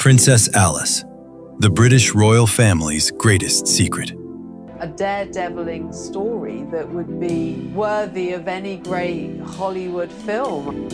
Princess Alice, the British royal family's greatest secret. A daredeviling story that would be worthy of any great Hollywood film.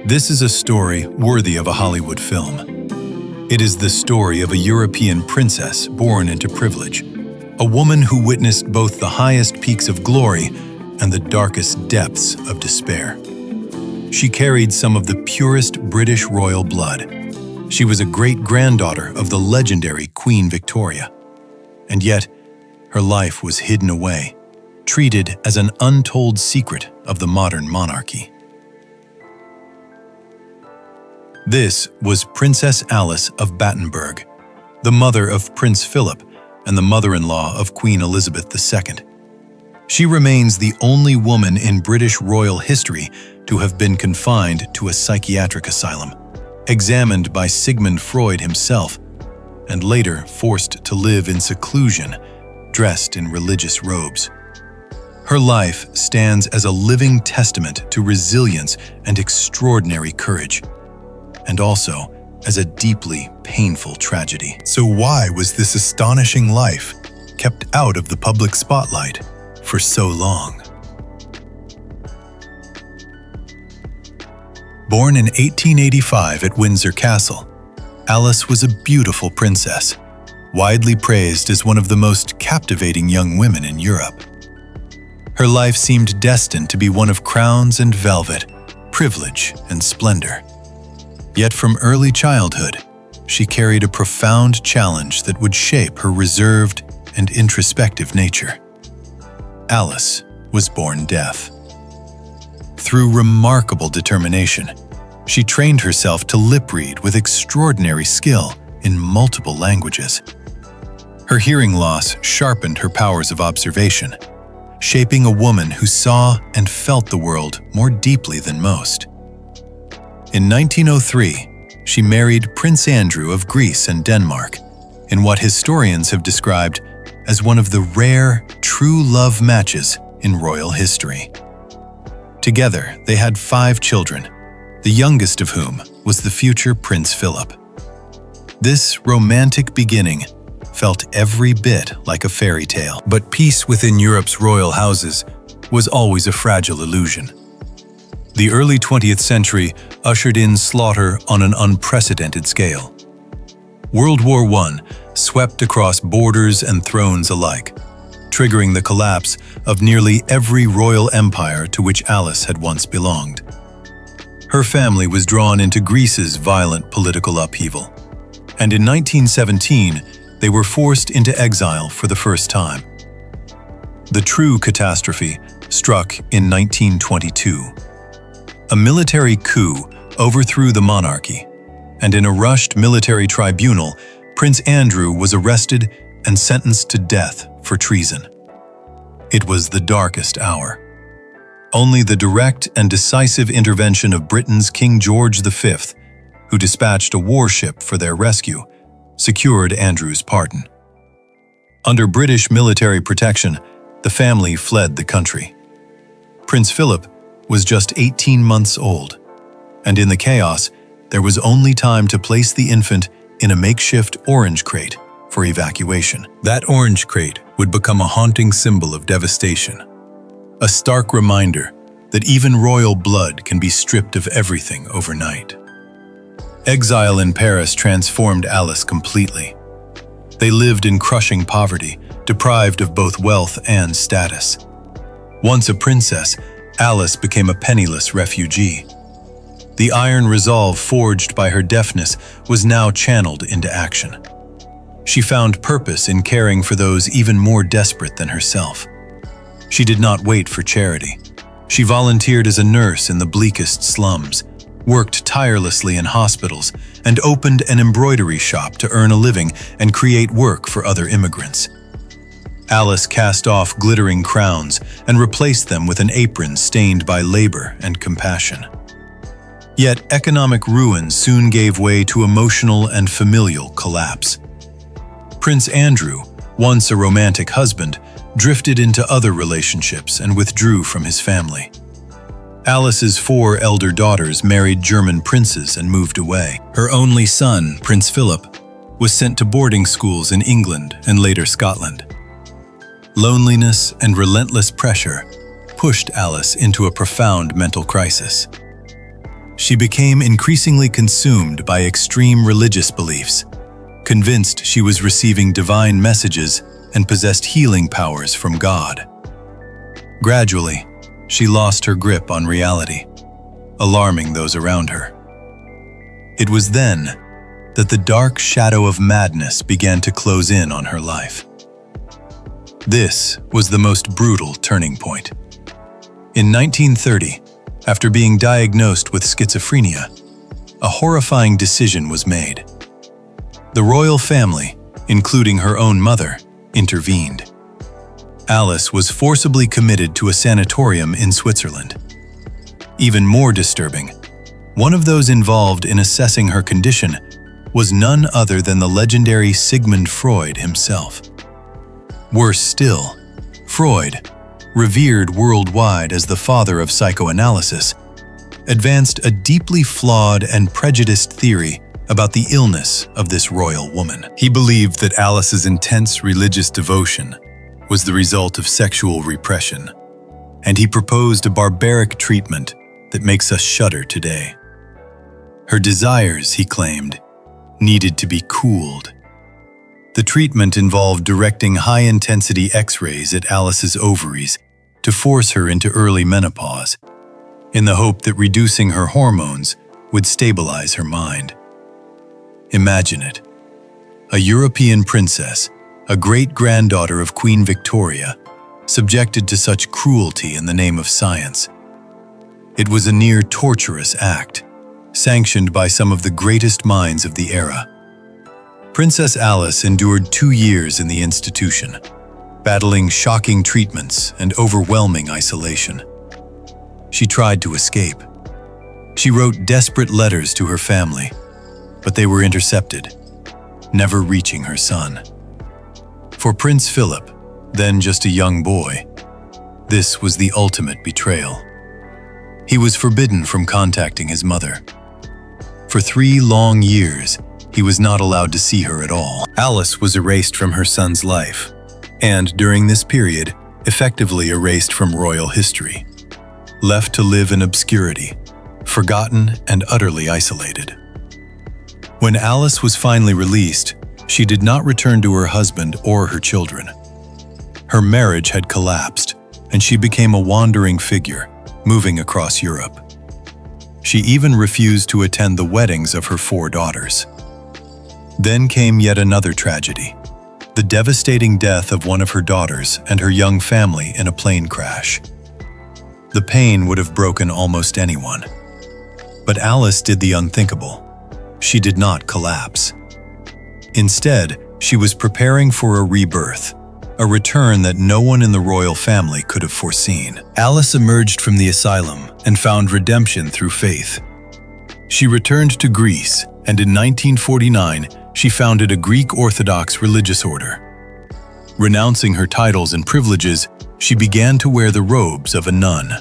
This is a story worthy of a Hollywood film. It is the story of a European princess born into privilege, a woman who witnessed both the highest peaks of glory and the darkest depths of despair. She carried some of the purest British royal blood. She was a great-granddaughter of the legendary Queen Victoria. And yet, her life was hidden away, treated as an untold secret of the modern monarchy. This was Princess Alice of Battenberg, the mother of Prince Philip and the mother-in-law of Queen Elizabeth II. She remains the only woman in British royal history to have been confined to a psychiatric asylum, examined by Sigmund Freud himself, and later forced to live in seclusion, dressed in religious robes. Her life stands as a living testament to resilience and extraordinary courage, and also as a deeply painful tragedy. So why was this astonishing life kept out of the public spotlight for so long? Born in 1885 at Windsor Castle, Alice was a beautiful princess, widely praised as one of the most captivating young women in Europe. Her life seemed destined to be one of crowns and velvet, privilege and splendor. Yet from early childhood, she carried a profound challenge that would shape her reserved and introspective nature. Alice was born deaf. Through remarkable determination, she trained herself to lip-read with extraordinary skill in multiple languages. Her hearing loss sharpened her powers of observation, shaping a woman who saw and felt the world more deeply than most. In 1903, she married Prince Andrew of Greece and Denmark, in what historians have described as one of the rare, true love matches in royal history. Together, they had 5 children, the youngest of whom was the future Prince Philip. This romantic beginning felt every bit like a fairy tale, but peace within Europe's royal houses was always a fragile illusion. The early 20th century ushered in slaughter on an unprecedented scale. World War I swept across borders and thrones alike, triggering the collapse of nearly every royal empire to which Alice had once belonged. Her family was drawn into Greece's violent political upheaval, and in 1917, they were forced into exile for the first time. The true catastrophe struck in 1922. A military coup overthrew the monarchy, and in a rushed military tribunal, Prince Andrew was arrested and sentenced to death for treason. It was the darkest hour. Only the direct and decisive intervention of Britain's King George V, who dispatched a warship for their rescue, secured Andrew's pardon. Under British military protection, the family fled the country. Prince Philip was just 18 months old, and in the chaos, there was only time to place the infant in a makeshift orange crate for evacuation. That orange crate would become a haunting symbol of devastation, a stark reminder that even royal blood can be stripped of everything overnight. Exile in Paris transformed Alice completely. They lived in crushing poverty, deprived of both wealth and status. Once a princess, Alice became a penniless refugee. The iron resolve forged by her deafness was now channeled into action. She found purpose in caring for those even more desperate than herself. She did not wait for charity. She volunteered as a nurse in the bleakest slums, worked tirelessly in hospitals, and opened an embroidery shop to earn a living and create work for other immigrants. Alice cast off glittering crowns and replaced them with an apron stained by labor and compassion. Yet economic ruin soon gave way to emotional and familial collapse. Prince Andrew, once a romantic husband, drifted into other relationships and withdrew from his family. Alice's 4 elder daughters married German princes and moved away. Her only son, Prince Philip, was sent to boarding schools in England and later Scotland. Loneliness and relentless pressure pushed Alice into a profound mental crisis. She became increasingly consumed by extreme religious beliefs, convinced she was receiving divine messages and possessed healing powers from God. Gradually, she lost her grip on reality, alarming those around her. It was then that the dark shadow of madness began to close in on her life. This was the most brutal turning point. In 1930, after being diagnosed with schizophrenia, a horrifying decision was made. The royal family, including her own mother, intervened. Alice was forcibly committed to a sanatorium in Switzerland. Even more disturbing, one of those involved in assessing her condition was none other than the legendary Sigmund Freud himself. Worse still, Freud, revered worldwide as the father of psychoanalysis, advanced a deeply flawed and prejudiced theory about the illness of this royal woman. He believed that Alice's intense religious devotion was the result of sexual repression, and he proposed a barbaric treatment that makes us shudder today. Her desires, he claimed, needed to be cooled. The treatment involved directing high-intensity X-rays at Alice's ovaries to force her into early menopause, in the hope that reducing her hormones would stabilize her mind. Imagine it. A European princess, a great-granddaughter of Queen Victoria, subjected to such cruelty in the name of science. It was a near torturous act, sanctioned by some of the greatest minds of the era. Princess Alice endured 2 years in the institution, battling shocking treatments and overwhelming isolation. She tried to escape. She wrote desperate letters to her family, but they were intercepted, never reaching her son. For Prince Philip, then just a young boy, this was the ultimate betrayal. He was forbidden from contacting his mother. For 3 long years, he was not allowed to see her at all. Alice was erased from her son's life, and during this period, effectively erased from royal history, left to live in obscurity, forgotten and utterly isolated. When Alice was finally released, she did not return to her husband or her children. Her marriage had collapsed, and she became a wandering figure, moving across Europe. She even refused to attend the weddings of her 4 daughters. Then came yet another tragedy, the devastating death of one of her daughters and her young family in a plane crash. The pain would have broken almost anyone. But Alice did the unthinkable. She did not collapse. Instead, she was preparing for a rebirth, a return that no one in the royal family could have foreseen. Alice emerged from the asylum and found redemption through faith. She returned to Greece, and in 1949, she founded a Greek Orthodox religious order. Renouncing her titles and privileges, she began to wear the robes of a nun.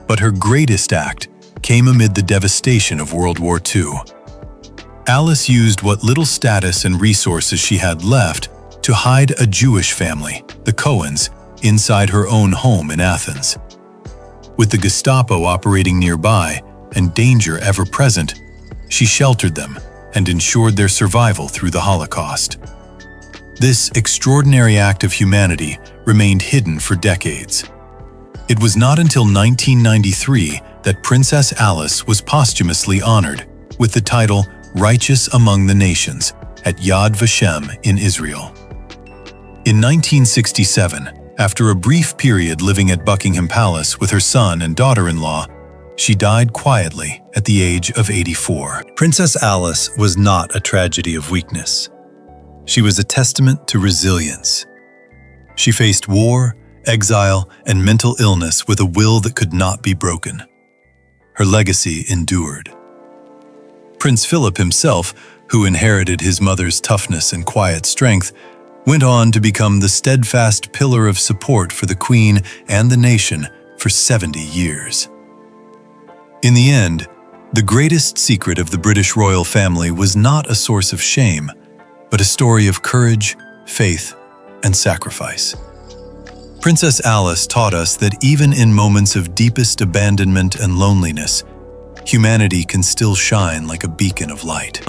But her greatest act came amid the devastation of World War II. Alice used what little status and resources she had left to hide a Jewish family, the Cohens, inside her own home in Athens. With the Gestapo operating nearby and danger ever present, she sheltered them and ensured their survival through the Holocaust. This extraordinary act of humanity remained hidden for decades. It was not until 1993 that Princess Alice was posthumously honored with the title Righteous Among the Nations at Yad Vashem in Israel. In 1967, after a brief period living at Buckingham Palace with her son and daughter-in-law, she died quietly at the age of 84. Princess Alice was not a tragedy of weakness. She was a testament to resilience. She faced war, exile, and mental illness with a will that could not be broken. Her legacy endured. Prince Philip himself, who inherited his mother's toughness and quiet strength, went on to become the steadfast pillar of support for the Queen and the nation for 70 years. In the end, the greatest secret of the British royal family was not a source of shame, but a story of courage, faith, and sacrifice. Princess Alice taught us that even in moments of deepest abandonment and loneliness, humanity can still shine like a beacon of light.